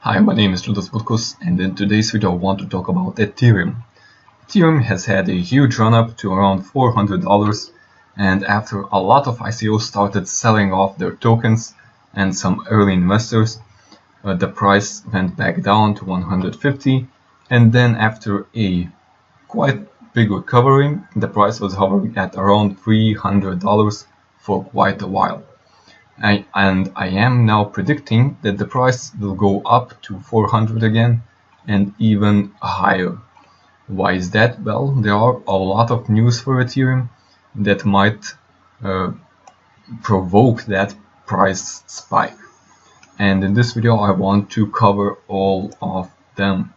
Hi, my name is Judas, and in today's video I want to talk about Ethereum. Ethereum has had a huge run-up to around $400, and after a lot of ICOs started selling off their tokens and some early investors, the price went back down to 150, and then after a quite big recovery, the price was hovering at around $300 for quite a while. I am now predicting that the price will go up to 400 again and even higher. Why is that? Well, there are a lot of news for Ethereum that might provoke that price spike. And in this video I want to cover all of them.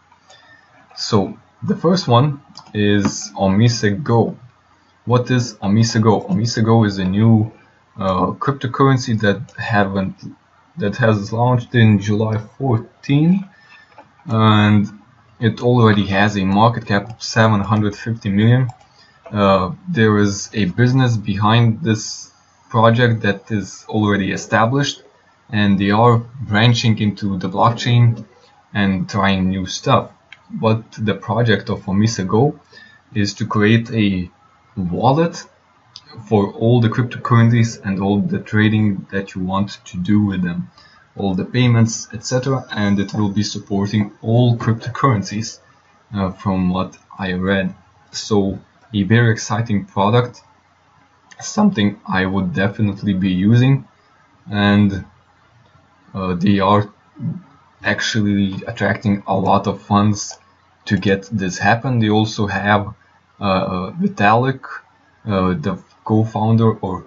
So the first one is OmiseGo. What is OmiseGo? OmiseGo is a new cryptocurrency that has launched in July 14, and it already has a market cap of 750 million. There is a business behind this project that is already established, and they are branching into the blockchain and trying new stuff. But the project of OmiseGo is to create a wallet for all the cryptocurrencies and all the trading that you want to do with them, all the payments, etc. And it will be supporting all cryptocurrencies from what I read. So a very exciting product, something I would definitely be using, and they are actually attracting a lot of funds to get this happen. They also have Vitalik, the co-founder or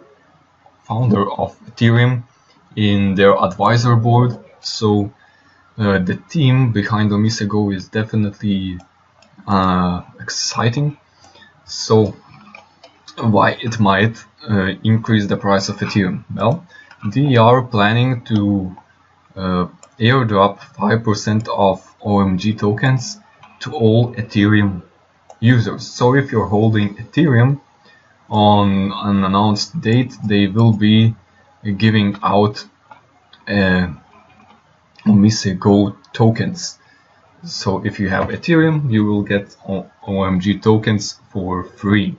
founder of Ethereum, in their advisor board. So the team behind OmiseGo is definitely exciting. So why it might increase the price of Ethereum? Well, they are planning to airdrop 5% of OMG tokens to all Ethereum users. So if you're holding Ethereum, on an announced date, they will be giving out OmiseGo tokens. So if you have Ethereum, you will get OMG tokens for free.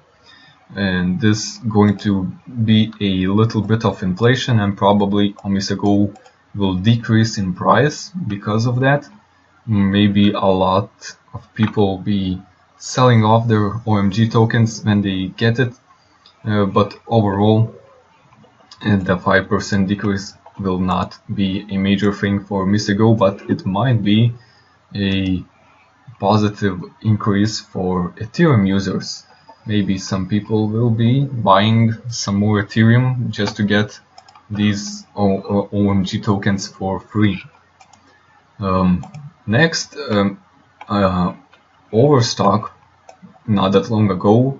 And this is going to be a little bit of inflation, and probably OmiseGo will decrease in price because of that. Maybe a lot of people will be selling off their OMG tokens when they get it. But overall, the 5% decrease will not be a major thing for OmiseGo, but it might be a positive increase for Ethereum users. Maybe some people will be buying some more Ethereum just to get these OMG tokens for free. Next, Overstock, not that long ago,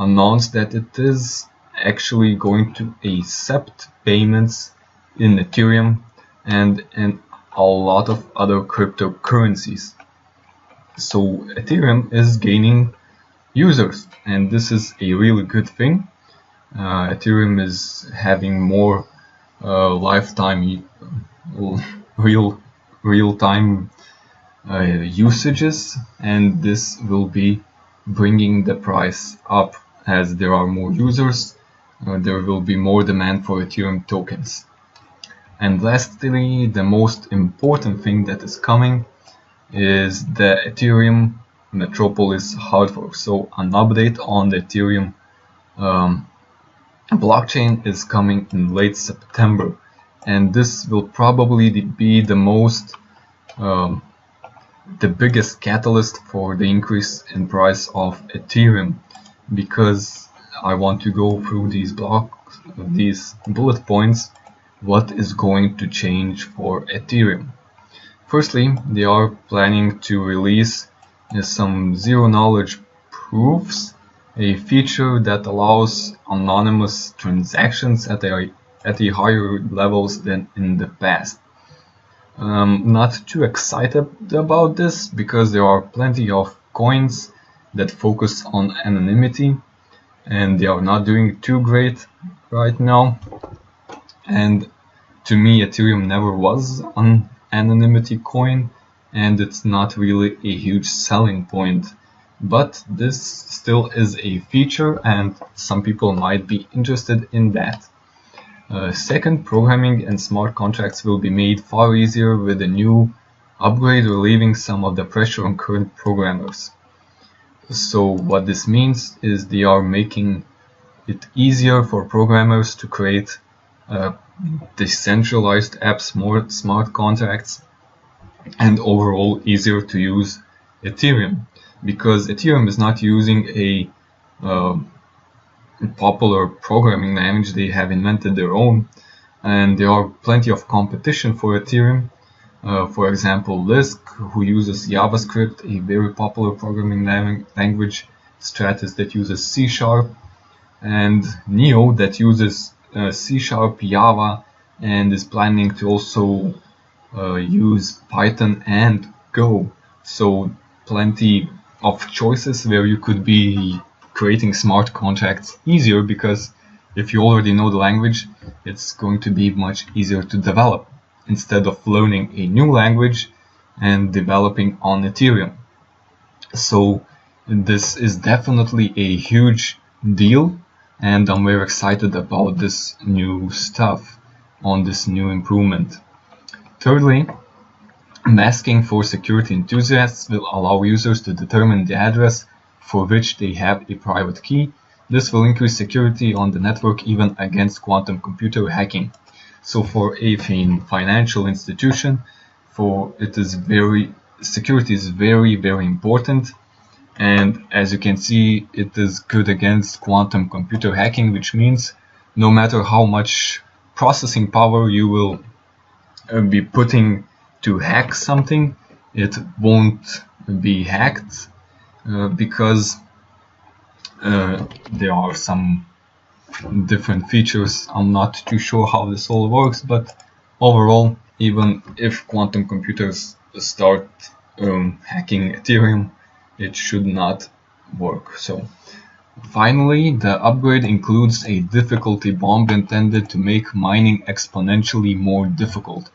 announced that it is actually going to accept payments in Ethereum and a lot of other cryptocurrencies. So Ethereum is gaining users, and this is a really good thing. Ethereum is having more lifetime real-time usages, and this will be bringing the price up. As there are more users, there will be more demand for Ethereum tokens. And lastly, the most important thing that is coming is the Ethereum Metropolis hard fork. So an update on the Ethereum blockchain is coming in late September, and this will probably be the biggest catalyst for the increase in price of Ethereum, because I want to go through these bullet points, what is going to change for Ethereum. Firstly, they are planning to release some zero-knowledge proofs, a feature that allows anonymous transactions at a higher levels than in the past. Not too excited about this, because there are plenty of coins that focus on anonymity, and they are not doing too great right now. And to me, Ethereum never was an anonymity coin. and it's not really a huge selling point. But this still is a feature, and some people might be interested in that. Second, programming and smart contracts will be made far easier with a new upgrade, relieving some of the pressure on current programmers. So what this means is they are making it easier for programmers to create decentralized apps, more smart contracts, and overall easier to use Ethereum, because Ethereum is not using a popular programming language. They have invented their own, and there are plenty of competition for Ethereum. For example, Lisk, who uses JavaScript, a very popular programming language, Stratus that uses C#, and Neo that uses C#, Java, and is planning to also use Python and Go. So plenty of choices where you could be creating smart contracts easier, because if you already know the language, it's going to be much easier to develop instead of learning a new language and developing on Ethereum. So this is definitely a huge deal, and I'm very excited about this new stuff, on this new improvement. Thirdly, masking for security enthusiasts will allow users to determine the address for which they have a private key. This will increase security on the network even against quantum computer hacking. So for a financial institution, security is very, very important. And as you can see, it is good against quantum computer hacking, which means no matter how much processing power you will be putting to hack something, it won't be hacked, because there are some different features. I'm not too sure how this all works, but overall, even if quantum computers start hacking Ethereum, it should not work. So finally, the upgrade includes a difficulty bomb intended to make mining exponentially more difficult.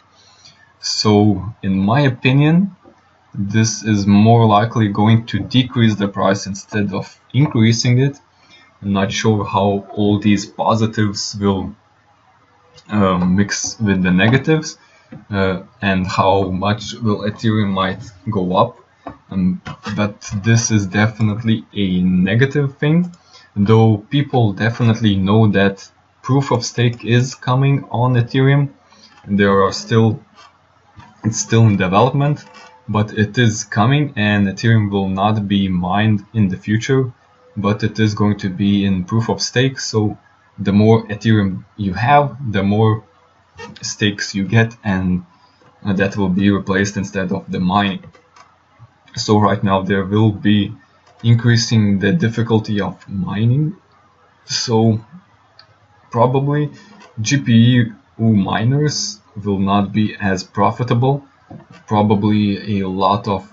So in my opinion, this is more likely going to decrease the price instead of increasing it. I'm not sure how all these positives will mix with the negatives, and how much will Ethereum might go up. But this is definitely a negative thing, though people definitely know that proof of stake is coming on Ethereum. It's still in development, but it is coming, and Ethereum will not be mined in the future, but it is going to be in proof of stake. So the more Ethereum you have, the more stakes you get, and that will be replaced instead of the mining. So right now there will be increasing the difficulty of mining, so probably GPU miners will not be as profitable. Probably a lot of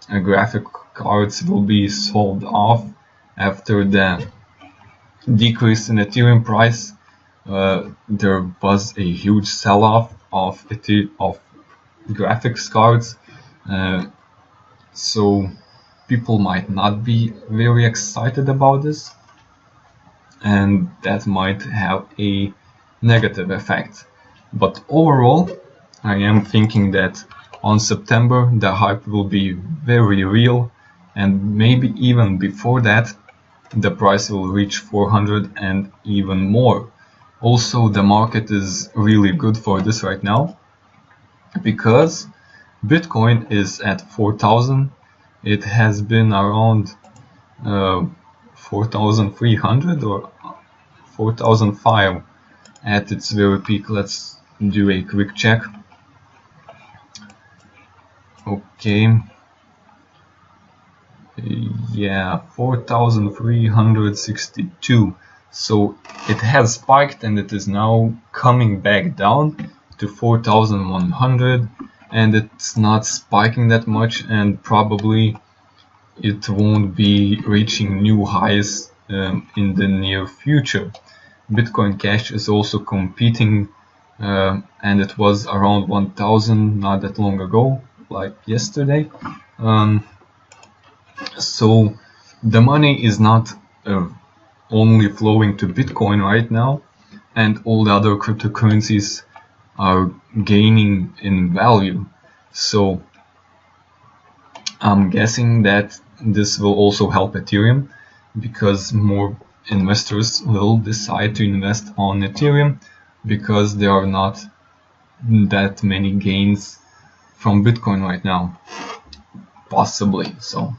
graphic cards will be sold off after the decrease in Ethereum price. There was a huge sell-off of graphics cards, so people might not be very excited about this, and that might have a negative effect. But overall, I am thinking that on September the hype will be very real, and maybe even before that the price will reach 400 and even more. Also, the market is really good for this right now, because Bitcoin is at 4,000. It has been around 4,300 or 4,005 at its very peak. Let's do a quick check. Okay, yeah, 4,362. So it has spiked and it is now coming back down to 4,100, and it's not spiking that much, and probably it won't be reaching new highs in the near future. Bitcoin Cash is also competing, and it was around 1,000 not that long ago. like yesterday. So the money is not only flowing to Bitcoin right now, and all the other cryptocurrencies are gaining in value. So I'm guessing that this will also help Ethereum, because more investors will decide to invest on Ethereum because there are not that many gains from Bitcoin right now, possibly. So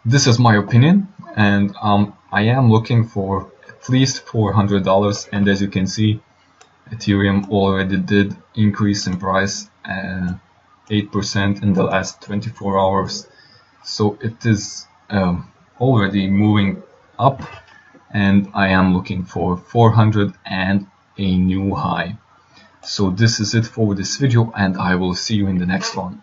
this is my opinion, and I am looking for at least $400, and as you can see, Ethereum already did increase in price 8% in the last 24 hours. So it is already moving up, and I am looking for 400 and a new high. So this is it for this video, and I will see you in the next one.